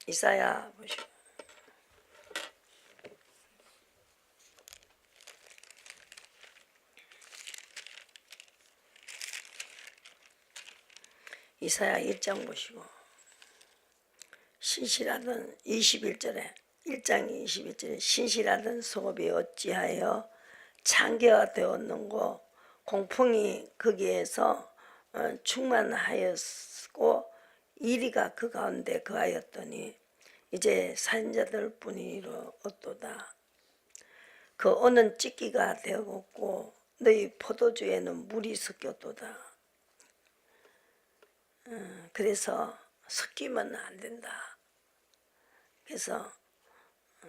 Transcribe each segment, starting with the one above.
이사야 보시고 이사야 1장 보시고 신실하던 21절에 1장 21절에 신실하던 성읍이 어찌하여 창기가 되었는고 공풍이 거기에서 충만하였고 이리가 그 가운데 거하였더니 이제 살인자들 뿐이로 얻도다. 그 언은 찢기가 되었고 너희 포도주에는 물이 섞였도다. 그래서 섞이면 안 된다. 그래서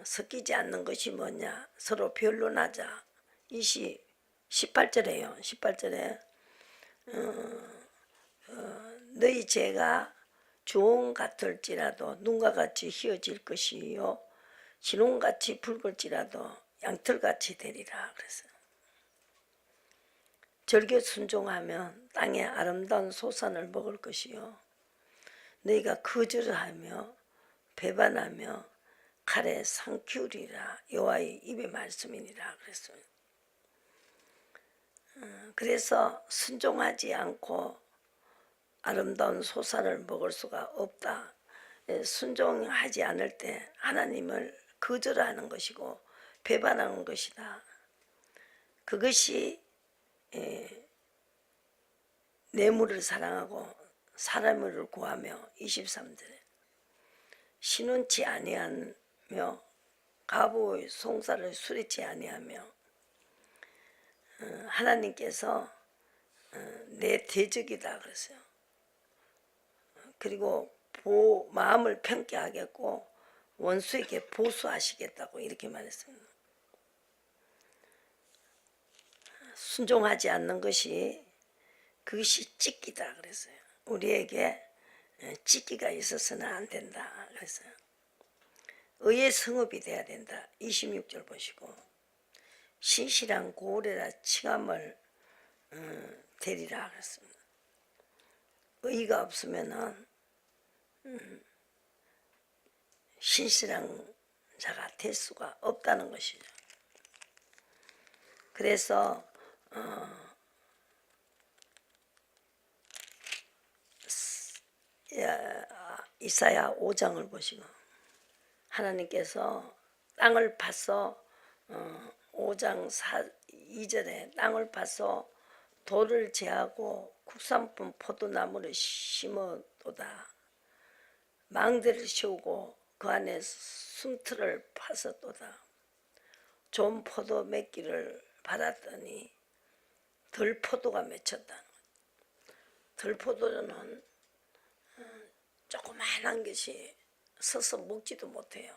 섞이지 않는 것이 뭐냐, 서로 변론하자. 18절에요 18절에 너희 죄가 주홍 같을지라도 눈과 같이 희어질 것이요 진홍같이 붉을지라도 양털같이 되리라. 그래서 절개 순종하면 땅의 아름다운 소산을 먹을 것이요 너희가 거절하며 배반하며 칼에 상키우리라. 여호와의 입의 말씀이니라. 그래서 순종하지 않고 아름다운 소산을 먹을 수가 없다. 순종하지 않을 때 하나님을 거절하는 것이고 배반하는 것이다. 그것이 뇌물을 사랑하고 사람을 구하며 23절에 신운치 아니하며 가부의 송사를 수리치 아니하며 하나님께서 내 대적이다 그랬어요. 그리고 마음을 편케 하겠고 원수에게 보수하시겠다고 이렇게 말했습니다. 순종하지 않는 것이 그것이 찢기다 그랬어요. 우리에게 찢기가 있어서는 안 된다 그랬어요. 의의 성읍이 돼야 된다. 26절 보시고 신실한 고울에라 칭함을 되리라 그랬습니다. 의가 없으면은 신실한 자가 될 수가 없다는 것이죠. 그래서 이사야 5장을 보시고 하나님께서 땅을 파서 5장 2절에 땅을 파서 돌을 제하고 국산품 포도나무를 심어도다. 망대를 씌우고 그 안에 숨틀을 파서도다. 좋은 포도 맺기를 받았더니 들포도가 맺혔다. 들포도는 조그마한 것이 서서 먹지도 못해요.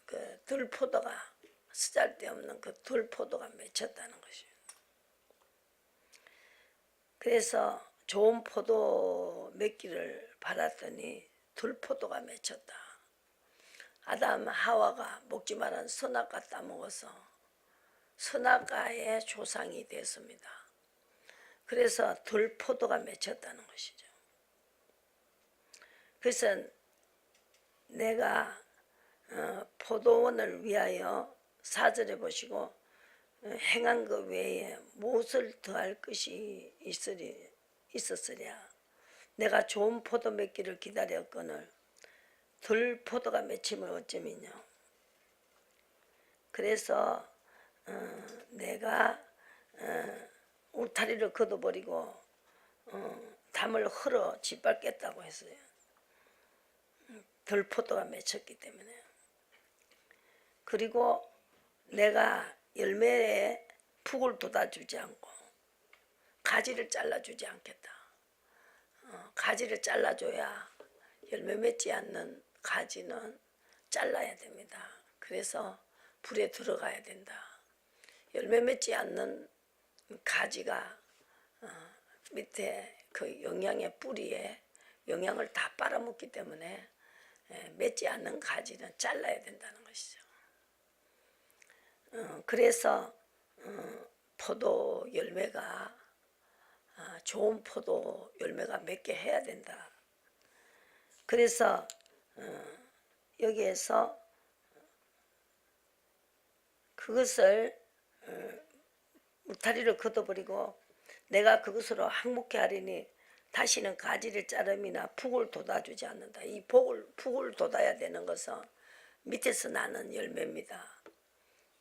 그 들포도가 쓰잘데없는 그 들포도가 맺혔다는 것이에요. 그래서 좋은 포도 맺기를 받았더니 들포도가 맺혔다. 아담 하와가 먹지 말한 선악과 따먹어서 선악과의 조상이 됐습니다. 그래서 들포도가 맺혔다는 것이죠. 그래서 내가 포도원을 위하여 4절에 보시고 행한 것 외에 무엇을 더할 것이 있었으랴. 내가 좋은 포도 맺기를 기다렸거늘 들포도가 맺힘을 어쩌미뇨. 그래서 내가 울타리를 걷어버리고 담을 헐어 짓밟겠다고 했어요. 들포도가 맺혔기 때문에. 그리고 내가 열매에 푹을 돋아주지 않고 가지를 잘라주지 않겠다. 가지를 잘라줘야 열매 맺지 않는 가지는 잘라야 됩니다. 그래서 불에 들어가야 된다. 열매 맺지 않는 가지가 밑에 그 영양의 뿌리에 영양을 다 빨아먹기 때문에 맺지 않는 가지는 잘라야 된다는 것이죠. 그래서 포도 열매가 좋은 포도 열매가 맺게 해야 된다. 그래서 여기에서 그것을 울타리를 걷어버리고 내가 그것으로 항목케 하리니 다시는 가지를 자름이나 푹을 돋아주지 않는다. 이 푹을 돋아야 되는 것은 밑에서 나는 열매입니다.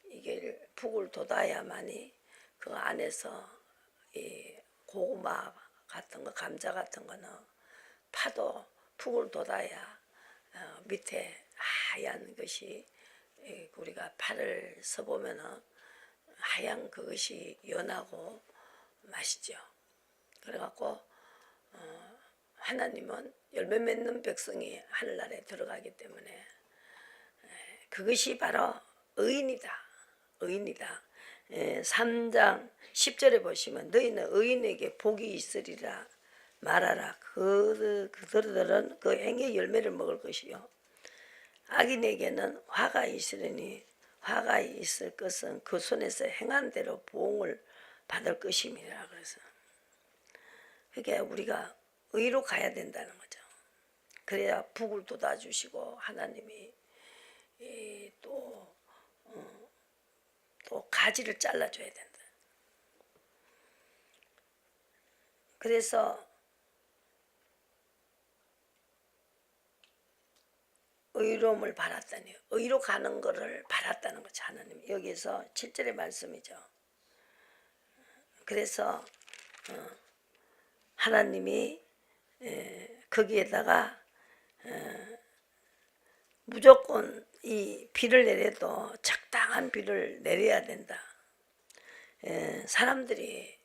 이게 푹을 돋아야만이 그 안에서 이 고구마 같은 거, 감자 같은 거는 파도 푹을 돋아야 밑에 하얀 것이 우리가 파를 써보면은 하얀 그것이 연하고 맛있죠. 그래갖고 하나님은 열매 맺는 백성이 하늘나라에 들어가기 때문에 그것이 바로 의인이다. 의인이다. 3장 10절에 보시면 너희는 의인에게 복이 있으리라 말하라. 그들은 그 행의 열매를 먹을 것이요 악인에게는 화가 있으리니 화가 있을 것은 그 손에서 행한 대로 보응을 받을 것임이라. 그래서 그게 우리가 의로 가야 된다는 거죠. 그래야 북을 돋아주시고 하나님이 또 가지를 잘라줘야 된다. 그래서 의로움을 바랐다니, 의로 가는 것을 바랐다는 거죠. 하나님 여기서 7절의 말씀이죠. 그래서 하나님이 거기에다가 무조건 이 비를 내려도 적당한 비를 내려야 된다. 사람들이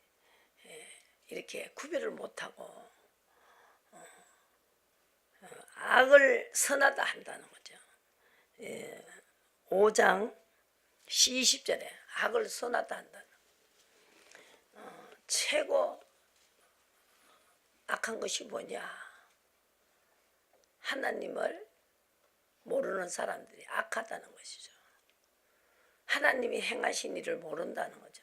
이렇게 구별을 못하고 악을 선하다 한다는 거죠. 5장 20절에 악을 선하다 한다. 최고 악한 것이 뭐냐? 하나님을 모르는 사람들이 악하다는 것이죠. 하나님이 행하신 일을 모른다는 거죠.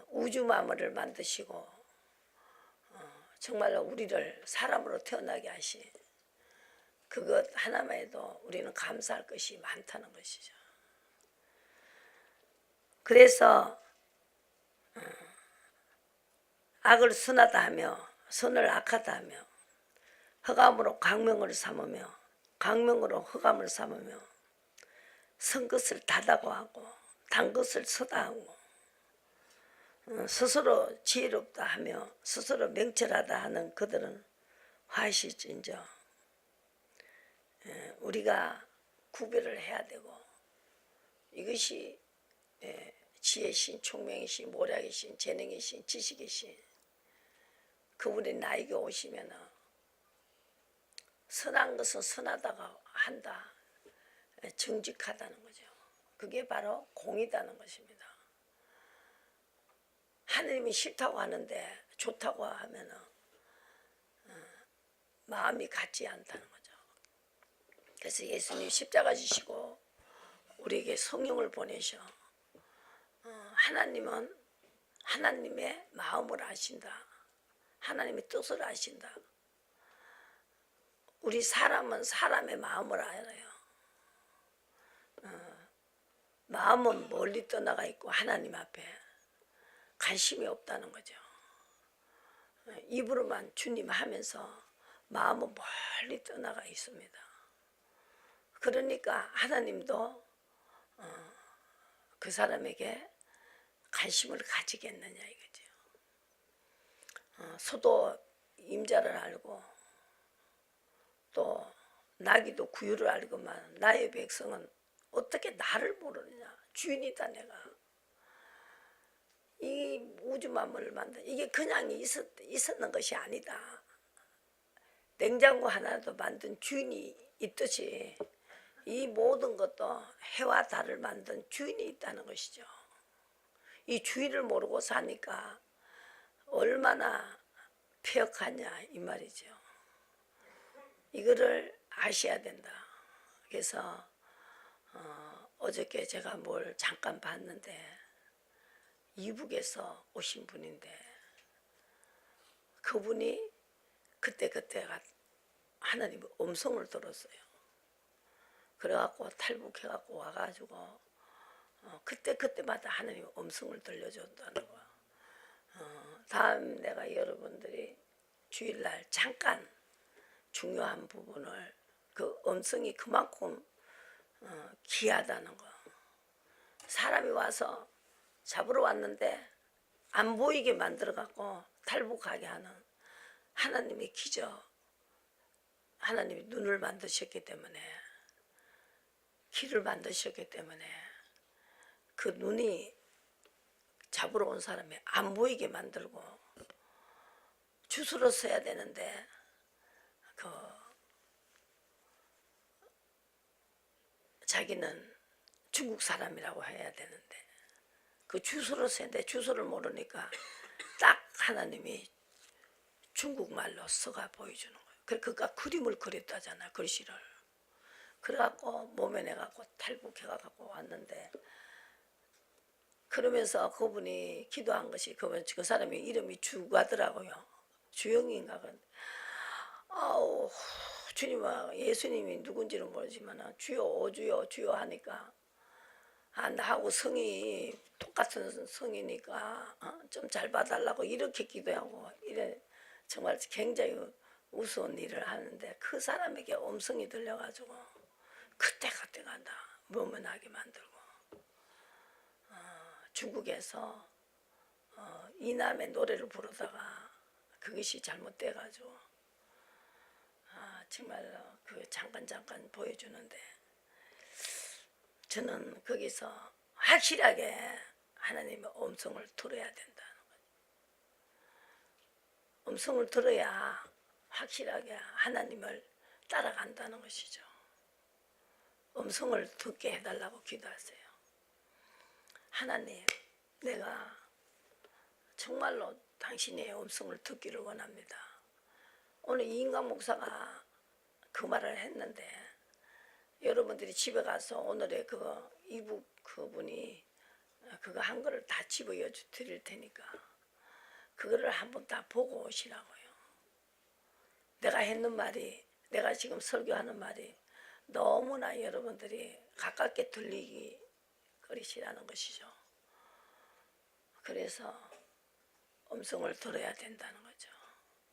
우주 만물을 만드시고 정말로 우리를 사람으로 태어나게 하신 그것 하나만 해도 우리는 감사할 것이 많다는 것이죠. 그래서 악을 선하다 하며 선을 악하다 하며 흑암으로 광명을 삼으며 광명으로 흑암을 삼으며 선 것을 다다고 하고 단 것을 서다 하고 스스로 지혜롭다 하며 스스로 명철하다 하는 그들은 화시진저. 우리가 구별을 해야 되고 이것이 지혜의 신, 총명의 신, 모략의 신, 재능의 신, 지식의 신 그분이 나에게 오시면 선한 것은 선하다고 한다. 정직하다는 거죠. 그게 바로 공이다는 것입니다. 하느님이 싫다고 하는데 좋다고 하면 마음이 같지 않다는 거죠. 그래서 예수님 십자가 지시고 우리에게 성령을 보내셔. 하나님은 하나님의 마음을 아신다. 하나님의 뜻을 아신다. 우리 사람은 사람의 마음을 알아요. 마음은 멀리 떠나가 있고 하나님 앞에 관심이 없다는 거죠. 입으로만 주님 하면서 마음은 멀리 떠나가 있습니다. 그러니까 하나님도 그 사람에게 관심을 가지겠느냐 이거죠. 소도 임자를 알고 또 나귀도 구유를 알고만 나의 백성은 어떻게 나를 모르느냐. 주인이다 내가. 이 우주 만물을 만든 이게 그냥 있었는 것이 아니다. 냉장고 하나도 만든 주인이 있듯이 이 모든 것도 해와 달을 만든 주인이 있다는 것이죠. 이 주인을 모르고 사니까 얼마나 폐역하냐 이 말이죠. 이거를 아셔야 된다. 그래서 어저께 제가 뭘 잠깐 봤는데 이북에서 오신 분인데 그분이 그때가 하나님의 음성을 들었어요. 그래갖고 탈북해갖고 와가지고 그때마다 하나님의 음성을 들려줬다는 거야. 다음 내가 여러분들이 주일날 잠깐 중요한 부분을 그 음성이 그만큼 귀하다는 거. 사람이 와서 잡으러 왔는데 안 보이게 만들어갖고 탈북하게 하는 하나님의 기적. 하나님이 눈을 만드셨기 때문에, 귀를 만드셨기 때문에 그 눈이 잡으러 온 사람이 안 보이게 만들고 주소를 써야 되는데 그 자기는 중국 사람이라고 해야 되는데 그 주소를 쓰는데 주소를 모르니까 딱 하나님이 중국말로 써가 보여주는 거예요. 그러니까 그림을 그렸다잖아, 글씨를. 그래갖고 몸에 내갖고 탈북해갖고 왔는데, 그러면서 그분이 기도한 것이 그 사람이 이름이 주가더라고요. 주영인가. 아우 주님아, 예수님이 누군지는 모르지만 주여 주여 주여 하니까 나하고 성이 똑같은 성이니까 좀 잘 봐달라고 이렇게 기도하고 이래. 정말 굉장히 우스운 일을 하는데 그 사람에게 음성이 들려가지고 그때가 다 머문하게 만들고 중국에서 이남의 노래를 부르다가 그것이 잘못돼가지고 정말 그 잠깐 보여주는데 저는 거기서 확실하게 하나님의 음성을 들어야 된다는 거죠. 음성을 들어야 확실하게 하나님을 따라간다는 것이죠. 음성을 듣게 해달라고 기도하세요. 하나님, 내가 정말로 당신의 음성을 듣기를 원합니다. 오늘 이인강 목사가 그 말을 했는데 여러분들이 집에 가서 오늘의 그 이북 그분이 그거 한 거를 다 집어여 드릴 테니까 그거를 한번 다 보고 오시라고요. 내가 했는 말이, 내가 지금 설교하는 말이 너무나 여러분들이 가깝게 들리기 거리시라는 것이죠. 그래서 음성을 들어야 된다는 거죠.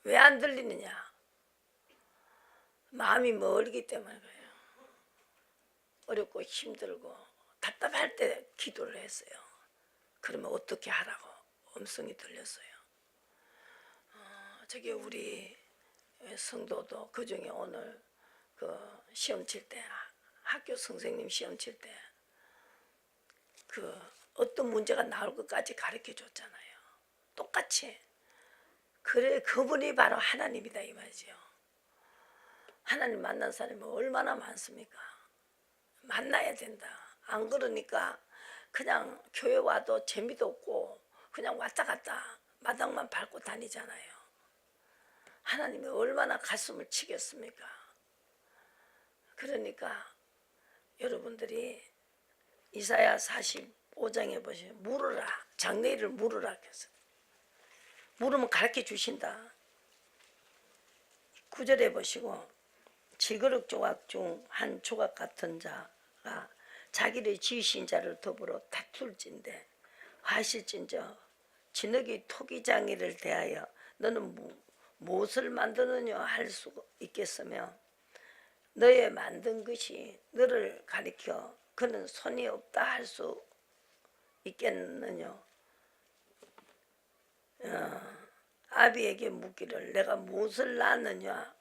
왜 안 들리느냐? 마음이 멀기 때문에 그래요. 어렵고 힘들고 답답할 때 기도를 했어요. 그러면 어떻게 하라고 음성이 들렸어요. 저기 우리 성도도 그중에 오늘 그 시험 칠 때, 학교 선생님 시험 칠 때 그 어떤 문제가 나올 것까지 가르쳐 줬잖아요. 똑같이. 그래, 그분이 바로 하나님이다 이 말이죠. 하나님 만난 사람이 얼마나 많습니까? 만나야 된다. 안 그러니까 그냥 교회 와도 재미도 없고 그냥 왔다 갔다 마당만 밟고 다니잖아요. 하나님이 얼마나 가슴을 치겠습니까? 그러니까 여러분들이 이사야 45장에 보시면 물으라, 장래일을 물으라 했어요. 물으면 가르쳐 주신다. 9절에 보시고 지그릇 조각 중 한 조각 같은 자가 자기를 지으신 자를 더불어 다툴진대 하실진저 진흙이 토기장이를 대하여 너는 무엇을 만드느냐 할 수 있겠으며 너의 만든 것이 너를 가리켜 그는 손이 없다 할 수 있겠느냐. 아비에게 묻기를 내가 무엇을 낳느냐,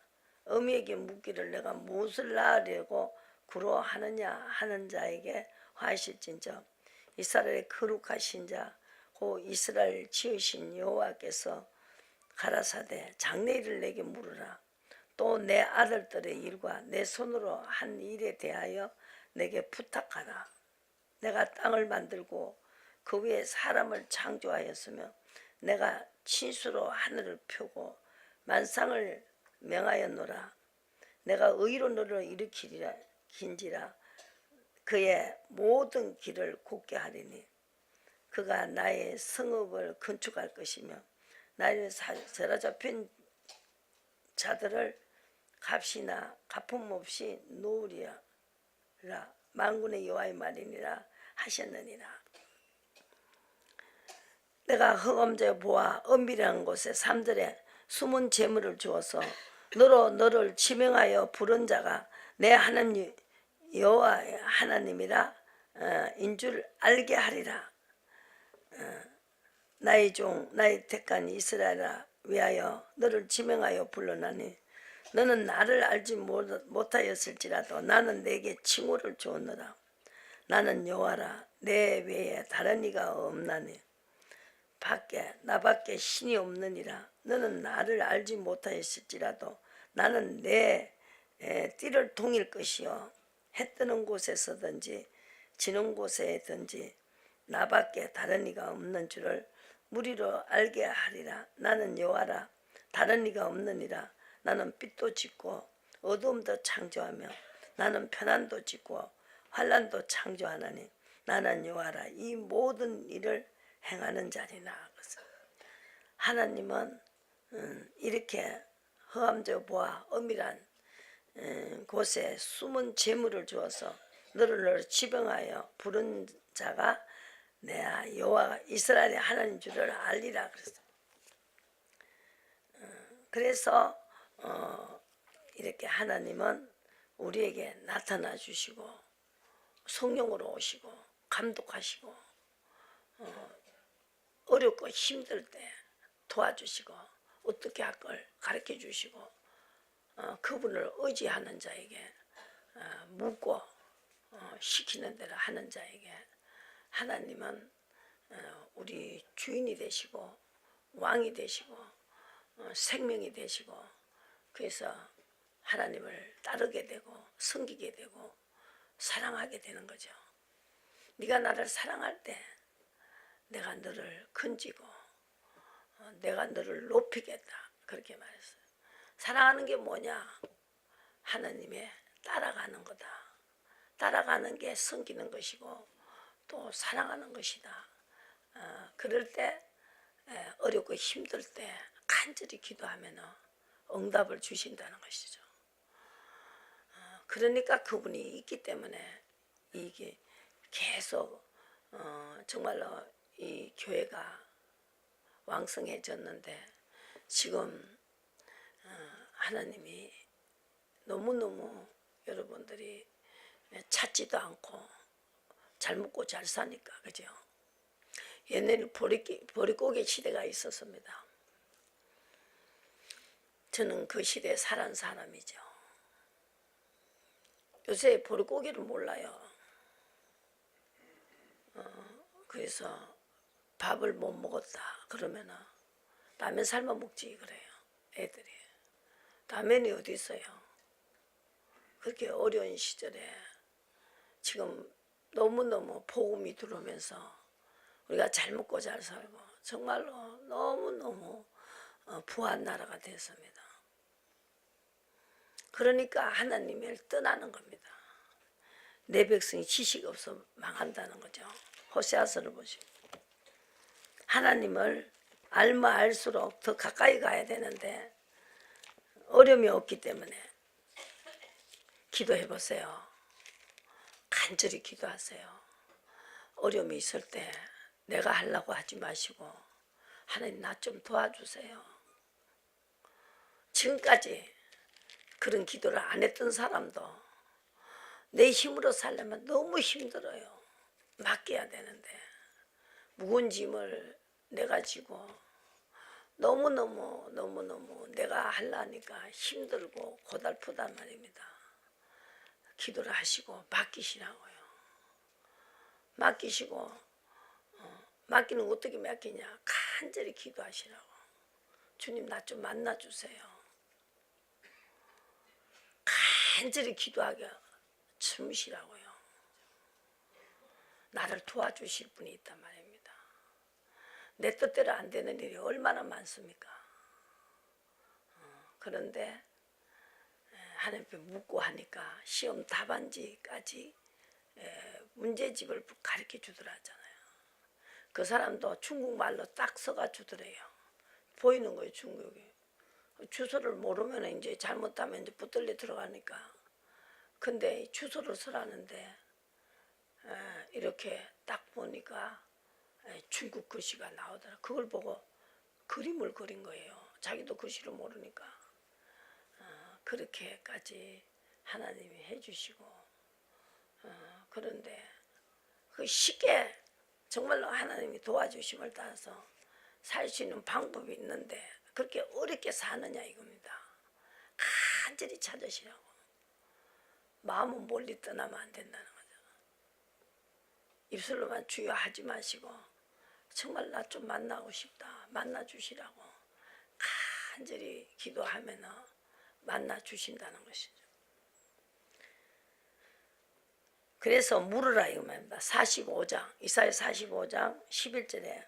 어미에게 묻기를 내가 무엇을 낳으려고 구로하느냐 하는 자에게 화하실진저 이스라엘의 거룩하신 자 고 이스라엘 지으신 여호와께서 가라사대 장래일을 내게 물으라. 또 내 아들들의 일과 내 손으로 한 일에 대하여 내게 부탁하라. 내가 땅을 만들고 그 위에 사람을 창조하였으며 내가 친수로 하늘을 펴고 만상을 명하였노라. 내가 의로 너를 일으키리라 긴지라 그의 모든 길을 곧게 하리니 그가 나의 성읍을 건축할 것이며 나의 사로잡힌 자들을 값이나 갚음 없이 놓으리라 만군의 여호와의 말이니라 하셨느니라. 내가 흑암제 보아 은밀한 곳에 삼들에 숨은 재물을 주어서 너를 지명하여 부른 자가 내 하나님 여호와 하나님이라 인줄 알게 하리라. 나의 종 나의 택한 이스라엘아 위하여 너를 지명하여 불러나니 너는 나를 알지 못하였을지라도 나는 내게 칭호를 주었노라. 나는 여호와라 내 외에 다른 이가 없나니 나밖에 신이 없느니라. 너는 나를 알지 못하였을지라도 나는 내 띠를 동일 것이요 해 뜨는 곳에서든지 지는 곳에든지 나밖에 다른 이가 없는 줄을 무리로 알게 하리라. 나는 여호와라 다른 이가 없느니라. 나는 빛도 짓고 어두움도 창조하며 나는 편안도 짓고 환난도 창조하나니 나는 여호와라 이 모든 일을 행하는 자리나. 하나님은 이렇게 흑암저 보아 엄밀한 곳에 숨은 재물을 주어서 너를 지병하여 부른 자가 내 여호와 이스라엘의 하나님 줄을 알리라 그랬어. 그래서 이렇게 하나님은 우리에게 나타나 주시고 성령으로 오시고 감독하시고 어렵고 힘들 때 도와주시고 어떻게 할 걸 가르쳐 주시고 그분을 의지하는 자에게 묻고 시키는 대로 하는 자에게 하나님은 우리 주인이 되시고 왕이 되시고 생명이 되시고 그래서 하나님을 따르게 되고 섬기게 되고 사랑하게 되는 거죠. 네가 나를 사랑할 때 내가 너를 건지고 내가 너를 높이겠다 그렇게 말했어요. 사랑하는 게 뭐냐? 하나님의 따라가는 거다. 따라가는 게 섬기는 것이고 또 사랑하는 것이다. 그럴 때 어렵고 힘들 때 간절히 기도하면 응답을 주신다는 것이죠. 그러니까 그분이 있기 때문에 이게 계속 정말로 이 교회가 왕성해졌는데 지금 하나님이 너무너무 여러분들이 찾지도 않고 잘 먹고 잘 사니까 그죠? 옛날에 보릿고개 시대가 있었습니다. 저는 그 시대에 살은 사람이죠. 요새 보릿고개를 몰라요. 그래서 밥을 못 먹었다 그러면은 라면 삶아 먹지 그래요. 애들이 라면이 어디 있어요. 그렇게 어려운 시절에 지금 너무너무 복음이 들어오면서 우리가 잘 먹고 잘 살고 정말로 너무너무 부한 나라가 됐습니다. 그러니까 하나님을 떠나는 겁니다. 내 백성이 지식 없어 망한다는 거죠. 호세아서를 보시고 하나님을 알면 알수록 더 가까이 가야 되는데 어려움이 없기 때문에 기도해 보세요. 간절히 기도하세요. 어려움이 있을 때 내가 하려고 하지 마시고 하나님 나 좀 도와주세요. 지금까지 그런 기도를 안 했던 사람도 내 힘으로 살려면 너무 힘들어요. 맡겨야 되는데 무거운 짐을 내가 지고 너무너무 내가 하려니까 힘들고 고달프단 말입니다. 기도를 하시고 맡기시라고요. 맡기시고 맡기는 거 어떻게 맡기냐? 간절히 기도하시라고. 주님 나 좀 만나주세요. 간절히 기도하게 참으시라고요. 나를 도와주실 분이 있단 말입니다. 내 뜻대로 안 되는 일이 얼마나 많습니까? 그런데 하나님께 묻고 하니까 시험 답안지까지 문제집을 가르쳐 주더라 하잖아요. 그 사람도 중국말로 딱 써가 주더래요. 보이는 거예요 중국이. 주소를 모르면 이제 잘못하면 이제 붙들려 들어가니까. 근데 주소를 쓰라는데 이렇게 딱 보니까 중국 글씨가 나오더라. 그걸 보고 그림을 그린 거예요. 자기도 글씨를 모르니까. 그렇게까지 하나님이 해주시고 그런데 그 쉽게 정말로 하나님이 도와주심을 따라서 살 수 있는 방법이 있는데 그렇게 어렵게 사느냐 이겁니다. 간절히 찾으시라고. 마음은 멀리 떠나면 안 된다는 거죠. 입술로만 주여 하지 마시고 정말 나 좀 만나고 싶다. 만나 주시라고 간절히 기도하면 만나 주신다는 것이죠. 그래서 물으라 이겁니다. 45장 이사야 45장 11절에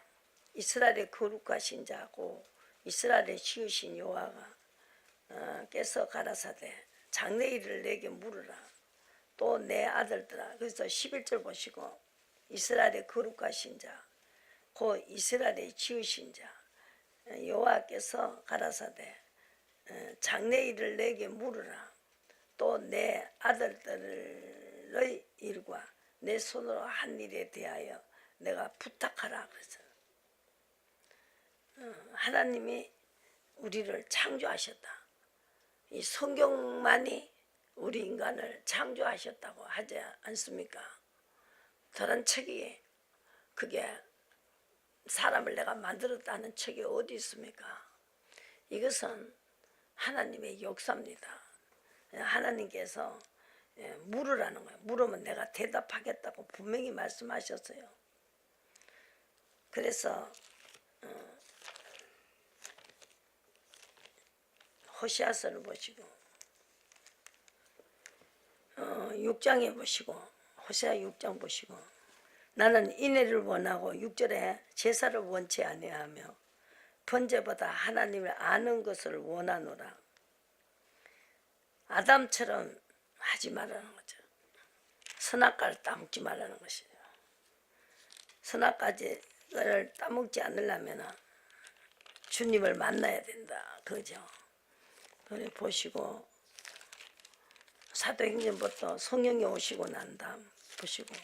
이스라엘의 거룩하신 자고 이스라엘의 지으신 여호와가 께서 가라사대 장래일을 내게 물으라. 또 내 아들들아. 그래서 11절 보시고 이스라엘의 거룩하신 자 곧 이스라엘의 지으신 자 여호와께서 가라사대 장래일을 내게 물으라. 또 내 아들들의 일과 내 손으로 한 일에 대하여 내가 부탁하라. 그래서 하나님이 우리를 창조하셨다. 이 성경만이 우리 인간을 창조하셨다고 하지 않습니까? 다른 책이 그게 사람을 내가 만들었다는 책이 어디 있습니까? 이것은 하나님의 역사입니다. 하나님께서 물으라는 거예요. 물으면 내가 대답하겠다고 분명히 말씀하셨어요. 그래서 호시아서를 보시고 6장에 보시고 호시아 6장 보시고 나는 인애를 원하고 6절에 제사를 원치 아니하며 번제보다 하나님을 아는 것을 원하노라. 아담처럼 하지 말라는 거죠. 선악과를 따먹지 말라는 것이죠. 선악과를 따먹지 않으려면 주님을 만나야 된다. 그죠? 그래 보시고 사도행전부터 성령이 오시고 난 다음 보시고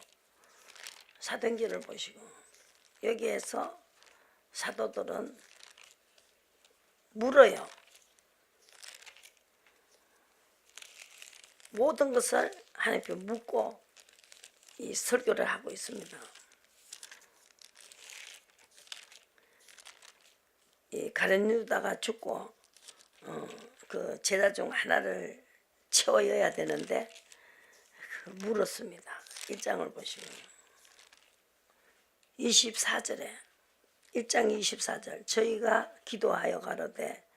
사도행전을 보시고 여기에서 사도들은 물어요. 모든 것을 하나님께 묻고 이 설교를 하고 있습니다. 이 가룟 유다가 죽고 그 제자 중 하나를 채워야 되는데 물었습니다. 1장을 보시면 24절에 1장 24절 저희가 기도하여 가로되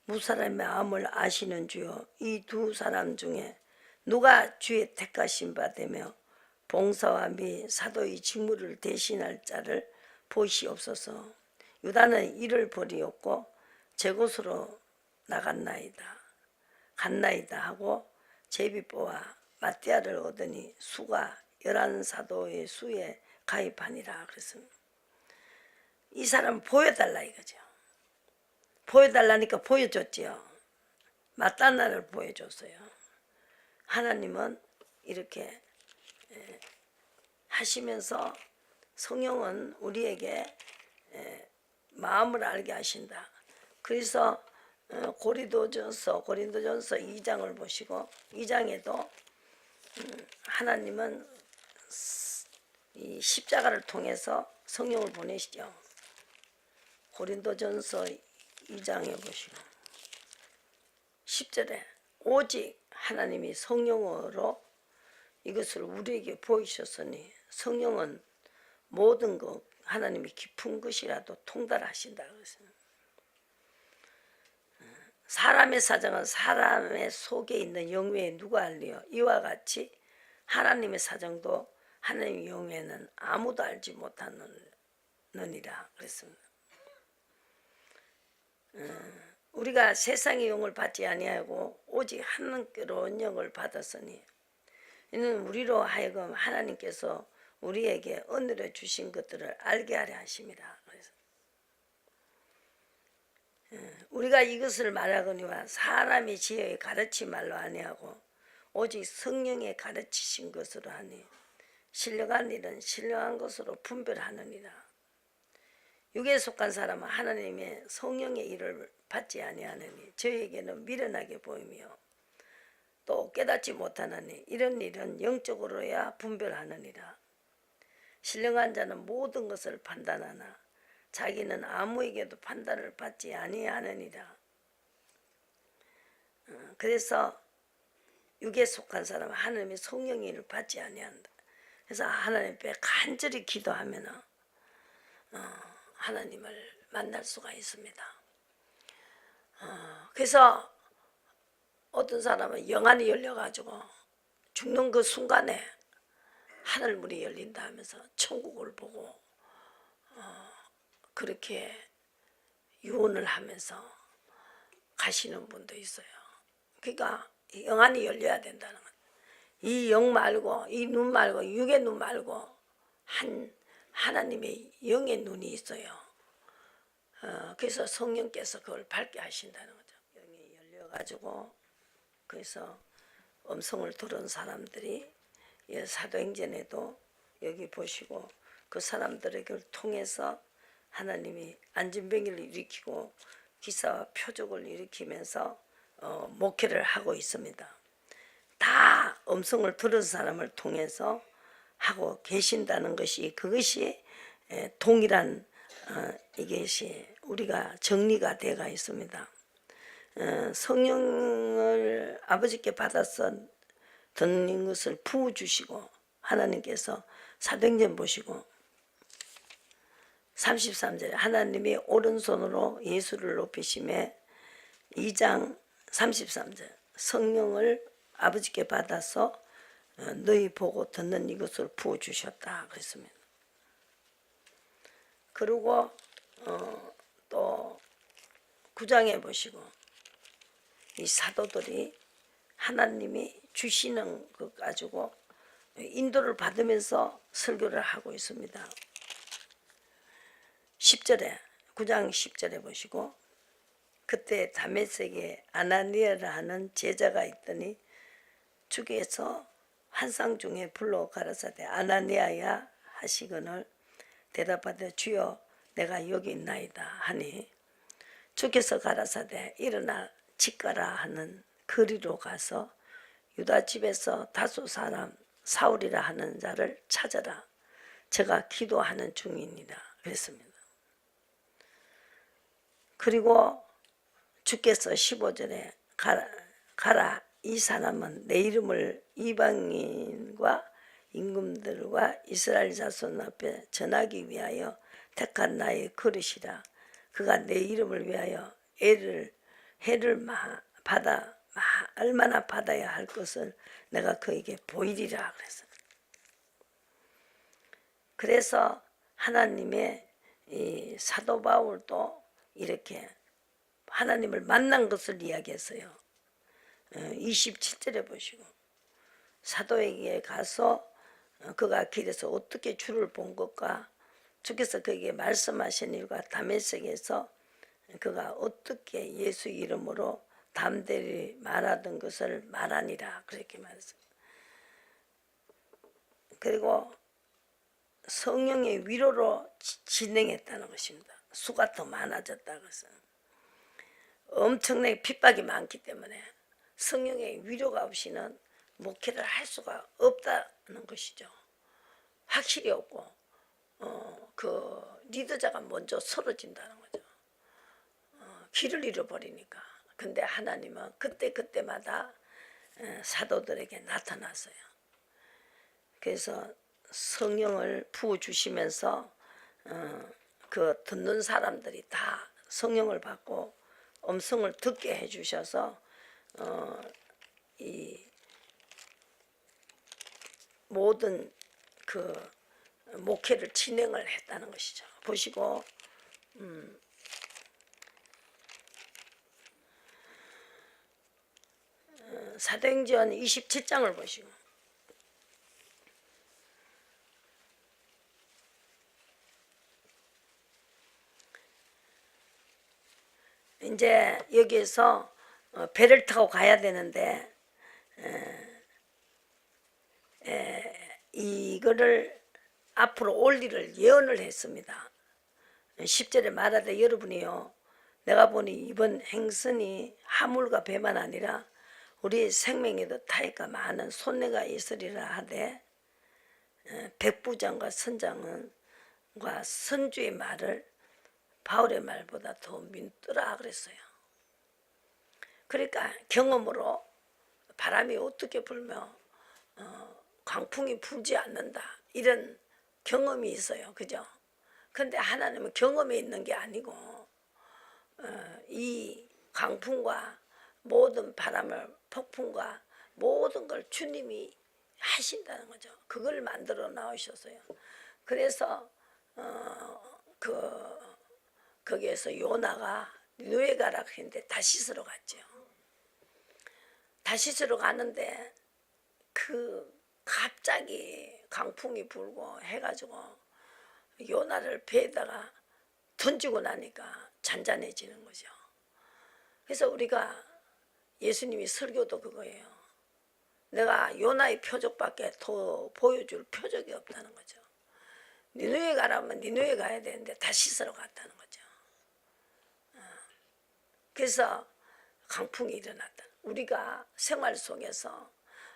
무사람의 마음을 아시는 주여 이 두 사람 중에 누가 주의 택하신 바 되며 봉사와 및 사도의 직무를 대신할 자를 보시옵소서. 유다는 이를 버리었고 제곳으로 나갔나이다 하고 제비뽀와 마띠아를 얻으니 수가 11사도의 수에 가입하니라 그랬습니다. 이 사람 보여달라 이거죠. 보여달라니까 보여줬지요. 마따나를 보여줬어요. 하나님은 이렇게 하시면서 성령은 우리에게 마음을 알게 하신다. 그래서 고린도전서 2장을 보시고 2장에도 하나님은 이 십자가를 통해서 성령을 보내시죠. 고린도전서 2장에 보시고 10절에 오직 하나님이 성령으로 이것을 우리에게 보이셨으니 성령은 모든 것 하나님이 깊은 것이라도 통달하신다. 사람의 사정은 사람의 속에 있는 영외에 누가 알리요. 이와 같이 하나님의 사정도 하나님의 영외에는 아무도 알지 못하느니라 그랬습니다. 우리가 세상의 영을 받지 아니하고 오직 하나님께로운 영을 받았으니 이는 우리로 하여금 하나님께서 우리에게 은혜로 주신 것들을 알게 하려 하심이라. 그래서 우리가 이것을 말하거니와 사람이 지혜의 가르침 말로 아니하고 오직 성령의 가르치신 것으로 하니 신령한 일은 신령한 것으로 분별하느니라. 육에 속한 사람은 하나님의 성령의 일을 받지 아니하느니 저에게는 미련하게 보이며 또 깨닫지 못하느니 이런 일은 영적으로야 분별하느니라. 신령한 자는 모든 것을 판단하나 자기는 아무에게도 판단을 받지 아니하느니라. 그래서 육에 속한 사람은 하나님의 성령의 일을 받지 아니한다. 그래서 하나님 앞에 간절히 기도하면은 하나님을 만날 수가 있습니다. 그래서 어떤 사람은 영안이 열려가지고 죽는 그 순간에 하늘문이 열린다 하면서 천국을 보고 그렇게 유언을 하면서 가시는 분도 있어요. 그러니까 영안이 열려야 된다는 거예요. 이 영 말고 이 눈 말고 육의 눈 말고 하나님의 영의 눈이 있어요. 그래서 성령께서 그걸 밝게 하신다는 거죠. 영이 열려가지고 그래서 음성을 들은 사람들이 사도행전에도 여기 보시고 그 사람들에게 통해서 하나님이 안진병을 일으키고 기사와 표적을 일으키면서 목회를 하고 있습니다. 다 음성을 들은 사람을 통해서 하고 계신다는 것이 그것이 동일한 이것이 우리가 정리가 되어 있습니다. 성령을 아버지께 받아서 듣는 것을 부어주시고 하나님께서 사도행전 보시고 33절에 하나님이 오른손으로 예수를 높이심에 2장 33절 성령을 아버지께 받아서 너희 보고 듣는 이것을 부어주셨다 그랬습니다. 그리고 또 9장에 보시고 이 사도들이 하나님이 주시는 것 가지고 인도를 받으면서 설교를 하고 있습니다. 10절에 9장 10절에 보시고 그때 다메섹에 아나니아라 하는 제자가 있더니 주께서 환상 중에 불러 가라사대 아나니아야 하시거늘 대답하되 주여 내가 여기 있나이다 하니 주께서 가라사대 일어나 집가라 하는 거리로 가서 유다 집에서 다소 사람 사울이라 하는 자를 찾아라 제가 기도하는 중이니라 그랬습니다. 그리고 주께서 15절에 가라 이 사람은 내 이름을 이방인과 임금들과 이스라엘 자손 앞에 전하기 위하여 택한 나의 그릇이라 그가 내 이름을 위하여 해를 얼마나 받아야 할 것을 내가 그에게 보이리라 그랬어요. 그래서 하나님의 이 사도 바울도 이렇게 하나님을 만난 것을 이야기했어요. 27절에 보시고 사도에게 가서 그가 길에서 어떻게 주를 본 것과 주께서 그에게 말씀하신 일과 다메섹에서 그가 어떻게 예수 이름으로 담대히 말하던 것을 말하니라 그렇게 말했어요. 그리고 성령의 위로로 진행했다는 것입니다. 수가 더 많아졌다 그래서 엄청나게 핍박이 많기 때문에 성령의 위로가 없이는 목회를 할 수가 없다는 것이죠. 확실히 없고 그 리더자가 먼저 쓰러진다는 거죠. 길을 잃어버리니까. 근데 하나님은 그때마다 사도들에게 나타났어요. 그래서 성령을 부어주시면서 그 듣는 사람들이 다 성령을 받고 음성을 듣게 해주셔서 이 모든 그 목회를 진행을 했다는 것이죠. 보시고 사도행전 27장을 보시고 이제 여기에서 배를 타고 가야 되는데 이거를 앞으로 올 일을 예언을 했습니다. 10절에 말하되 여러분이요 내가 보니 이번 행선이 하물과 배만 아니라 우리 생명에도 타이가 많은 손해가 있으리라 하되 백부장과 선장과 선주의 말을 바울의 말보다 더 믿더라 그랬어요. 그러니까 경험으로 바람이 어떻게 불며 광풍이 불지 않는다 이런 경험이 있어요. 그죠? 근데 하나님은 경험에 있는 게 아니고 이 강풍과 모든 바람을 폭풍과 모든 걸 주님이 하신다는 거죠. 그걸 만들어 나오셨어요. 그래서 거기에서 요나가 니느웨 가라 했는데 다시스로 갔죠. 다시스로 가는데 갑자기 강풍이 불고 해가지고 요나를 배에다가 던지고 나니까 잔잔해지는 거죠. 그래서 우리가 예수님이 설교도 그거예요. 내가 요나의 표적밖에 더 보여줄 표적이 없다는 거죠. 니느웨 가라면 니느웨 가야 되는데 다시스로 갔다는 거죠. 그래서 강풍이 일어났다. 우리가 생활 속에서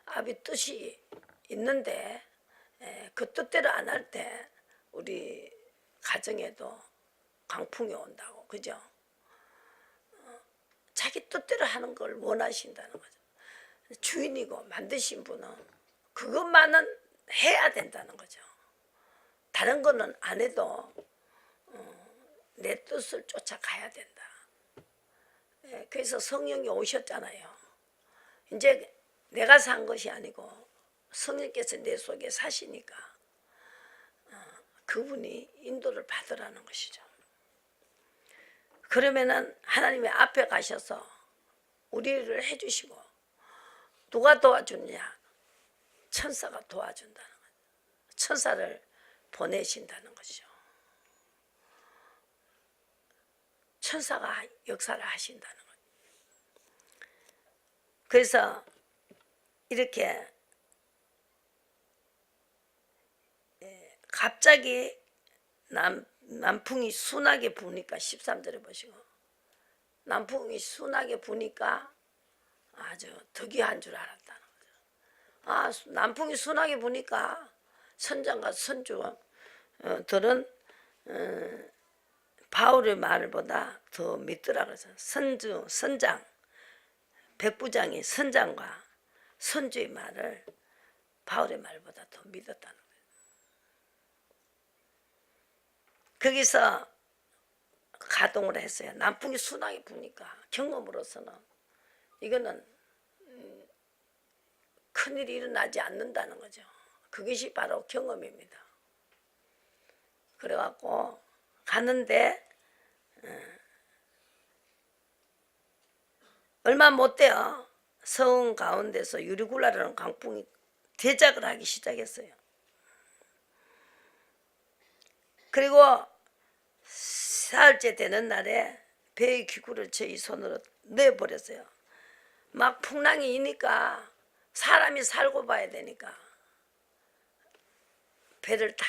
아비 뜻이 있는데 그 뜻대로 안 할 때 우리 가정에도 강풍이 온다고. 그죠? 자기 뜻대로 하는 걸 원하신다는 거죠. 주인이고 만드신 분은 그것만은 해야 된다는 거죠. 다른 거는 안 해도 내 뜻을 쫓아가야 된다. 그래서 성령이 오셨잖아요. 이제 내가 산 것이 아니고 성령께서 내 속에 사시니까 그분이 인도를 받으라는 것이죠. 그러면은 하나님의 앞에 가셔서 우리를 해주시고 누가 도와주냐? 천사가 도와준다는 거죠. 천사를 보내신다는 것이죠. 천사가 역사를 하신다는 거죠. 그래서 이렇게 갑자기 남풍이 순하게 부니까 13절에 보시고 남풍이 순하게 부니까 아주 득이한 줄 알았다는 거죠. 남풍이 순하게 부니까 선장과 선주들은 바울의 말보다 더 믿더라 그래서 선장, 백부장이 선장과 선주의 말을 바울의 말보다 더 믿었다는 거예요. 거기서 가동을 했어요. 남풍이 순하게 부니까 경험으로서는 이거는 큰일이 일어나지 않는다는 거죠. 그것이 바로 경험입니다. 그래갖고 가는데 얼마 못 돼요. 성 가운데서 유리굴라라는 강풍이 대작을 하기 시작했어요. 그리고 사흘째 되는 날에 배의 기구를 저희 손으로 내버렸어요. 막 풍랑이 이니까 사람이 살고 봐야 되니까 배를 다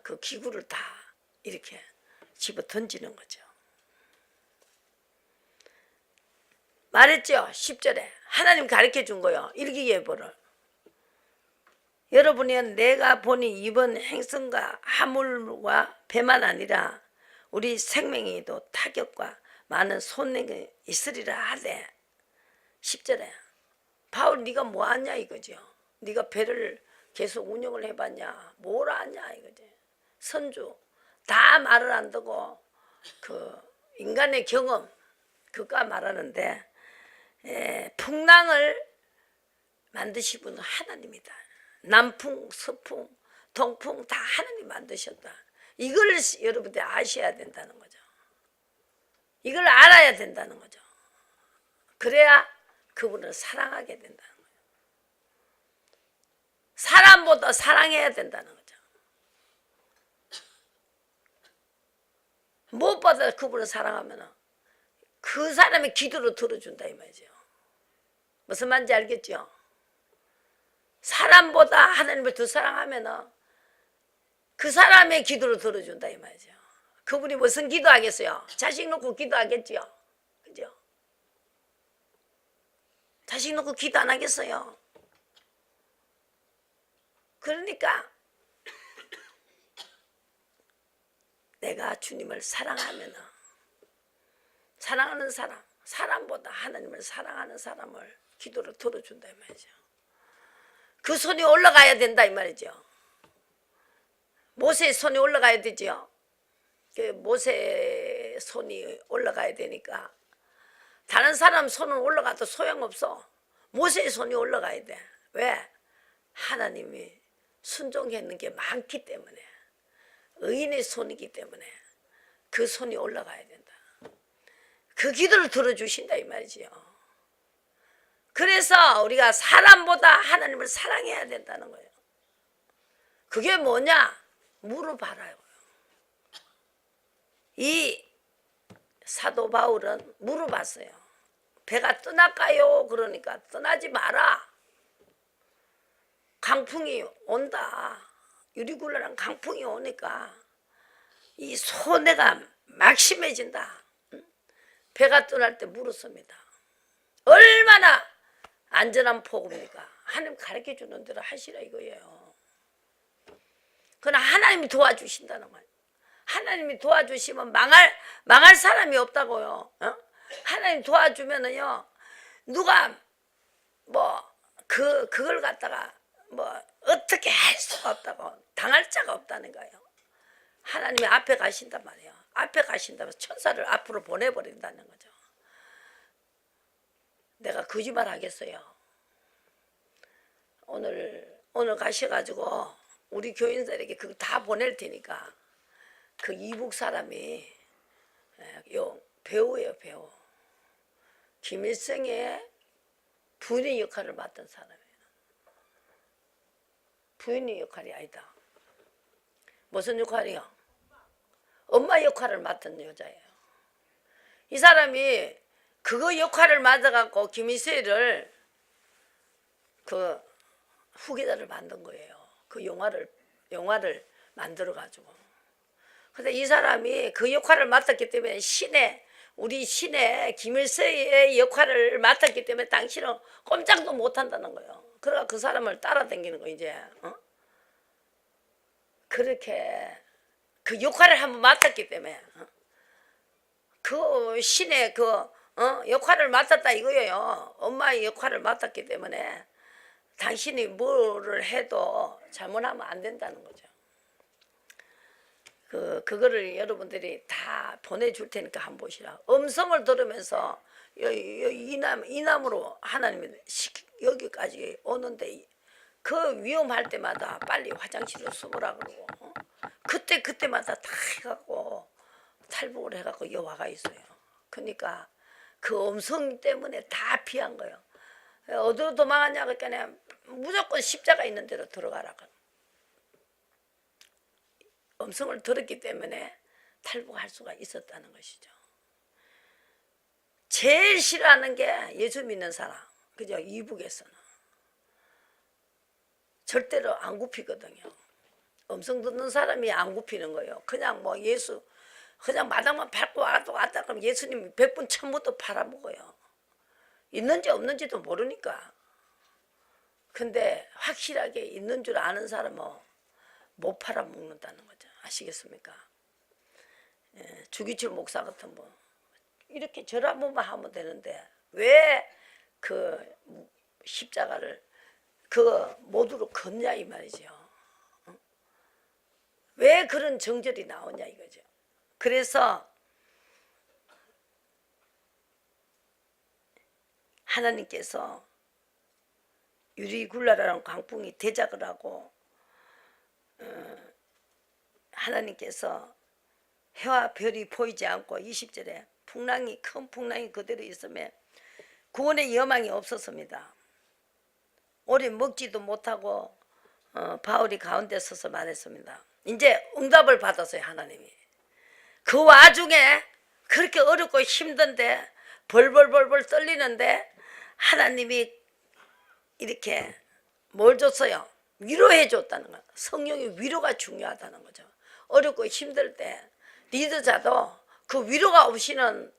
그 기구를 다 이렇게 집어 던지는 거죠. 말했죠. 10절에 하나님 가르쳐 준 거요. 일기예보를. 여러분이 내가 보니 이번 행성과 하물과 배만 아니라 우리 생명에도 타격과 많은 손해가 있으리라 하되 10절에 바울 네가 뭐하냐 이거죠. 네가 배를 계속 운영을 해봤냐 뭘 아냐 이거지. 선주 다 말을 안 듣고 그 인간의 경험 그가 말하는데 풍랑을 만드신 분은 하나님이다. 남풍, 서풍, 동풍 다 하나님 만드셨다. 이걸 여러분들 아셔야 된다는 거죠. 이걸 알아야 된다는 거죠. 그래야 그분을 사랑하게 된다는 거예요. 사람보다 사랑해야 된다는 거죠. 무엇보다 그분을 사랑하면 그 사람의 기도로 들어준다 이 말이죠. 무슨 말인지 알겠죠? 사람보다 하나님을 더 사랑하면 그 사람의 기도로 들어준다 이 말이죠. 그분이 무슨 기도하겠어요? 자식 놓고 기도하겠죠. 그죠? 자식 놓고 기도 안 하겠어요. 그러니까 내가 주님을 사랑하면 사랑하는 사람, 사람보다 하나님을 사랑하는 사람을 기도로 들어준다 이 말이죠. 그 손이 올라가야 된다 이 말이죠. 모세의 손이 올라가야 되죠. 그 모세 손이 올라가야 되니까 다른 사람 손은 올라가도 소용없어. 모세의 손이 올라가야 돼. 왜? 하나님이 순종했는 게 많기 때문에, 의인의 손이기 때문에 그 손이 올라가야 된다. 그 기도를 들어주신다 이 말이지요. 그래서 우리가 사람보다 하나님을 사랑해야 된다는 거예요. 그게 뭐냐? 물어봐라요. 이 사도 바울은 물어봤어요. 배가 떠날까요? 그러니까 떠나지 마라. 강풍이 온다. 유리굴레랑 강풍이 오니까 이 손해가 막심해진다. 배가 떠날 때 물었습니다. 얼마나 안전한 폭우입니까? 하나님 가르쳐주는 대로 하시라 이거예요. 그러나 하나님이 도와주신다는 거예요. 하나님이 도와주시면 망할 사람이 없다고요. 하나님 도와주면은요, 누가 그걸 갖다가 어떻게 할 수가 없다고, 당할 자가 없다는 거예요. 하나님이 앞에 가신단 말이에요. 앞에 가신다면 천사를 앞으로 보내버린다는 거죠. 내가 거짓말 하겠어요. 오늘 가셔가지고 우리 교인들에게 그거 다 보낼 테니까 그 이북 사람이 배우예요, 배우. 김일성의 부인의 역할을 맡은 사람이에요. 부인의 역할이 아니다. 무슨 역할이요? 엄마 역할을 맡은 여자예요. 이 사람이 그거 역할을 맡아갖고 김일성을 그 후계자를 만든 거예요. 그 영화를 만들어가지고. 근데 이 사람이 그 역할을 맡았기 때문에 우리 신의 김일성의 역할을 맡았기 때문에 당신은 꼼짝도 못한다는 거예요. 그러니까 그 사람을 따라다니는 거 이제. 그렇게 그 역할을 한번 맡았기 때문에 그 신의 역할을 맡았다 이거예요. 엄마의 역할을 맡았기 때문에 당신이 뭐를 해도 잘못하면 안 된다는 거죠. 그거를 여러분들이 다 보내줄 테니까 한번 보시라. 음성을 들으면서 이남으로 하나님이 여기까지 오는데 그 위험할 때마다 빨리 화장실로 숨으라 그러고 그때마다 다 해갖고 탈북을 해갖고 여와가 있어요. 그러니까 그 음성 때문에 다 피한 거예요. 어디로 도망갔냐 그러니까 무조건 십자가 있는 데로 들어가라. 음성을 들었기 때문에 탈북할 수가 있었다는 것이죠. 제일 싫어하는 게 예수 믿는 사람. 그죠? 이북에서는. 절대로 안 굽히거든요. 음성 듣는 사람이 안 굽히는 거예요. 그냥 예수, 그냥 마당만 밟고 왔다 그러면 예수님 100분 1000분도 팔아먹어요. 있는지 없는지도 모르니까. 근데 확실하게 있는 줄 아는 사람은 못 팔아먹는다는 거죠. 아시겠습니까? 주기철 목사 같은 분 이렇게 절 한 번만 하면 되는데 왜 그 십자가를 모두로 걷냐 이 말이죠. 왜 그런 정절이 나오냐 이거죠. 그래서 하나님께서 유리굴라라는 광풍이 대작을 하고 하나님께서 해와 별이 보이지 않고 20절에 큰 풍랑이 그대로 있으며 구원의 여망이 없었습니다. 오래 먹지도 못하고 바울이 가운데 서서 말했습니다. 이제 응답을 받았어요. 하나님이. 그 와중에 그렇게 어렵고 힘든데 벌벌벌벌 떨리는데 하나님이 이렇게 뭘 줬어요? 위로해 줬다는 거예요. 성령의 위로가 중요하다는 거죠. 어렵고 힘들 때 리더자도 그 위로가 없이는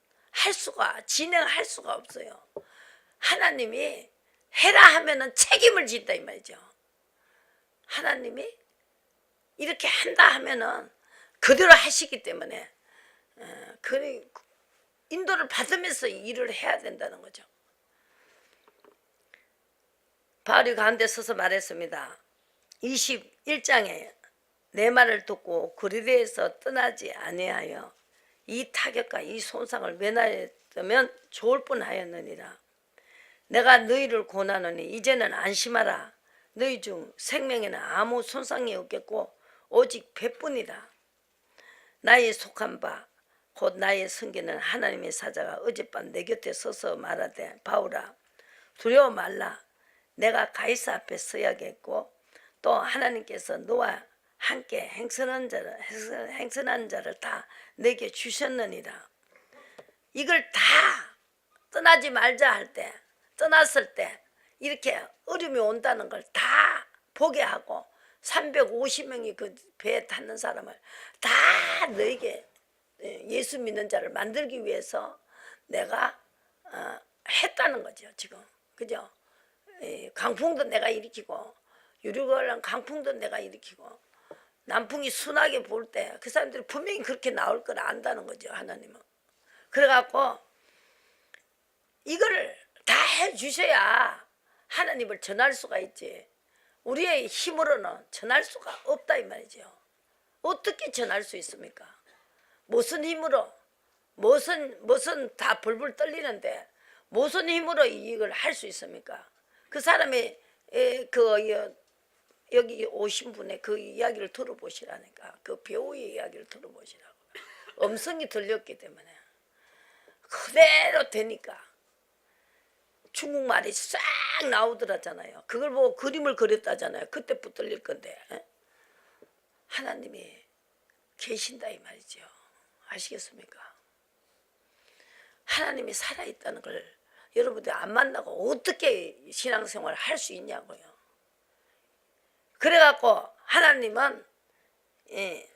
진행할 수가 없어요. 하나님이 해라 하면은 책임을 진다 이 말이죠. 하나님이 이렇게 한다 하면은 그대로 하시기 때문에 그 인도를 받으면서 일을 해야 된다는 거죠. 바울이 가운데 서서 말했습니다. 21장에 내 말을 듣고 그리스도에서 떠나지 아니하여 이 타격과 이 손상을 면하였다면 좋을 뻔하였느니라. 내가 너희를 권하노니 이제는 안심하라. 너희 중 생명에는 아무 손상이 없겠고 오직 배뿐이라. 나의 속한 바 곧 나의 성기는 하나님의 사자가 어젯밤 내 곁에 서서 말하되 바울아 두려워 말라. 내가 가이사 앞에 서야겠고 또 하나님께서 너와 함께 행선한 자를 다 내게 주셨느니라. 이걸 다 떠나지 말자 할 때, 떠났을 때 이렇게 어려움이 온다는 걸 다 보게 하고 350명이 그 배에 탔는 사람을 다 너에게 예수 믿는 자를 만들기 위해서 내가 했다는 거죠. 지금 그죠? 강풍도 내가 일으키고 유리관란 강풍도 내가 일으키고 남풍이 순하게 불 때 그 사람들이 분명히 그렇게 나올 걸 안다는 거죠. 하나님은. 그래갖고 이거를 다 해주셔야 하나님을 전할 수가 있지. 우리의 힘으로는 전할 수가 없다 이 말이죠. 어떻게 전할 수 있습니까? 무슨 힘으로 무슨 다 불불 떨리는데 무슨 힘으로 이걸 할 수 있습니까? 그 사람의 여기 오신 분의 그 이야기를 들어보시라니까. 그 배우의 이야기를 들어보시라고. 음성이 들렸기 때문에 그대로 되니까 중국말이 싹 나오더라잖아요. 그걸 보고 그림을 그렸다잖아요. 그때부터 들릴 건데 하나님이 계신다 이 말이죠. 아시겠습니까? 하나님이 살아있다는 걸 여러분들 안 만나고 어떻게 신앙생활을 할 수 있냐고요. 그래갖고 하나님은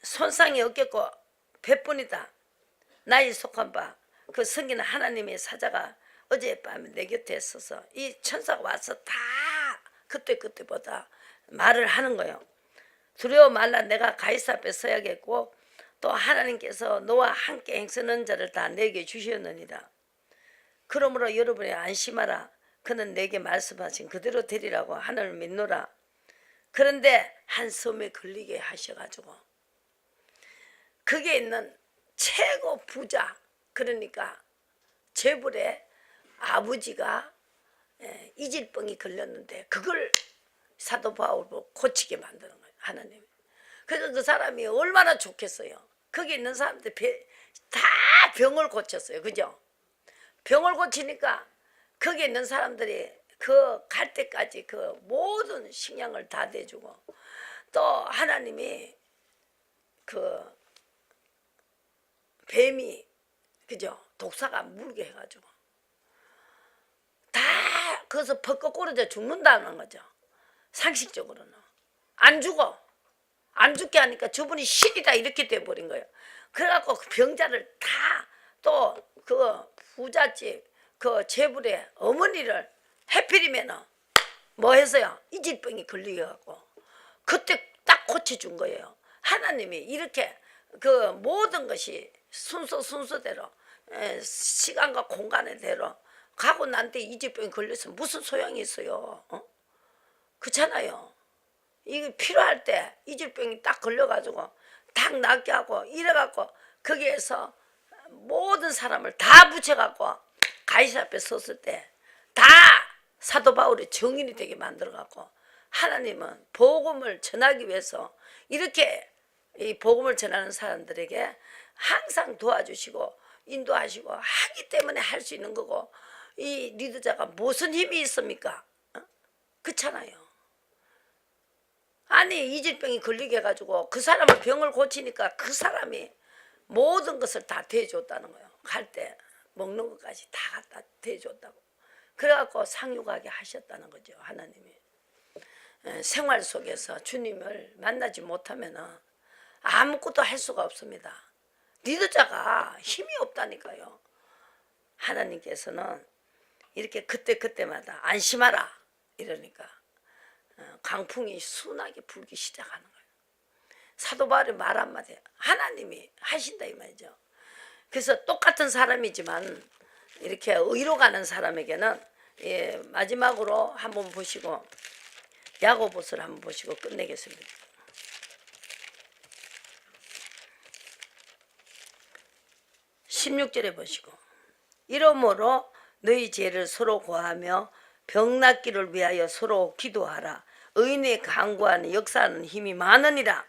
손상이 없겠고 배뿐이다. 나의 속한 바 그 성기는 하나님의 사자가 어젯밤에 내 곁에 있어서 이 천사가 와서 다 그때보다 말을 하는 거예요. 두려워 말라. 내가 가이사 앞에 서야겠고 또 하나님께서 너와 함께 행선한 자를 다 내게 주셨느니라. 그러므로 여러분이 안심하라. 그는 내게 말씀하신 그대로 되리라고 하늘을 믿노라. 그런데 한 섬에 걸리게 하셔가지고 거기에 있는 최고 부자, 그러니까 재벌의 아버지가 이질병이 걸렸는데 그걸 사도 바울로 고치게 만드는 거예요. 하나님. 그래서 그 사람이 얼마나 좋겠어요. 거기 있는 사람들 다 병을 고쳤어요. 그죠? 병을 고치니까 거기 있는 사람들이 그 갈 때까지 그 모든 식량을 다 대주고 또 하나님이 그 뱀이 그죠? 독사가 물게 해가지고 다 거기서 퍽퍽 꼴어져 죽는다는 거죠. 상식적으로는 안 죽어. 안 죽게 하니까 저분이 신이다 이렇게 돼버린 거예요. 그래갖고 그 병자를 다 또 그 부잣집 그 재벌의 어머니를 해필이면은 뭐 해서요? 이질병이 걸려갖고 그때 딱 고쳐준 거예요. 하나님이 이렇게 그 모든 것이 순서대로 시간과 공간의 대로 가고 난 뒤에 이질병이 걸려서 무슨 소용이 있어요? 그렇잖아요. 이게 필요할 때 이질병이 딱 걸려가지고 딱 낫게 하고 이래갖고 거기에서 모든 사람을 다 붙여갖고 가이사 앞에 섰을 때 다 사도 바울이 정인이 되게 만들어갖고 하나님은 복음을 전하기 위해서 이렇게 이 복음을 전하는 사람들에게 항상 도와주시고 인도하시고 하기 때문에 할 수 있는 거고 이 리더자가 무슨 힘이 있습니까? 그렇잖아요. 아니 이질병이 걸리게 해가지고 그 사람을 병을 고치니까 그 사람이 모든 것을 다 대해줬다는 거예요. 갈 때 먹는 것까지 다 갖다 대줬다고. 그래갖고 상륙하게 하셨다는 거죠. 하나님이. 생활 속에서 주님을 만나지 못하면은 아무것도 할 수가 없습니다. 리더자가 힘이 없다니까요. 하나님께서는 이렇게 그때마다 안심하라 이러니까 강풍이 순하게 불기 시작하는 거예요. 사도 바울의 말 한마디 하나님이 하신다 이 말이죠. 그래서 똑같은 사람이지만 이렇게 의로 가는 사람에게는 마지막으로 한번 보시고 야고보서를 한번 보시고 끝내겠습니다. 16절에 보시고 이러므로 너희 죄를 서로 고하며 병 낫기를 위하여 서로 기도하라. 의인의 간구하는 역사하는 힘이 많으니라.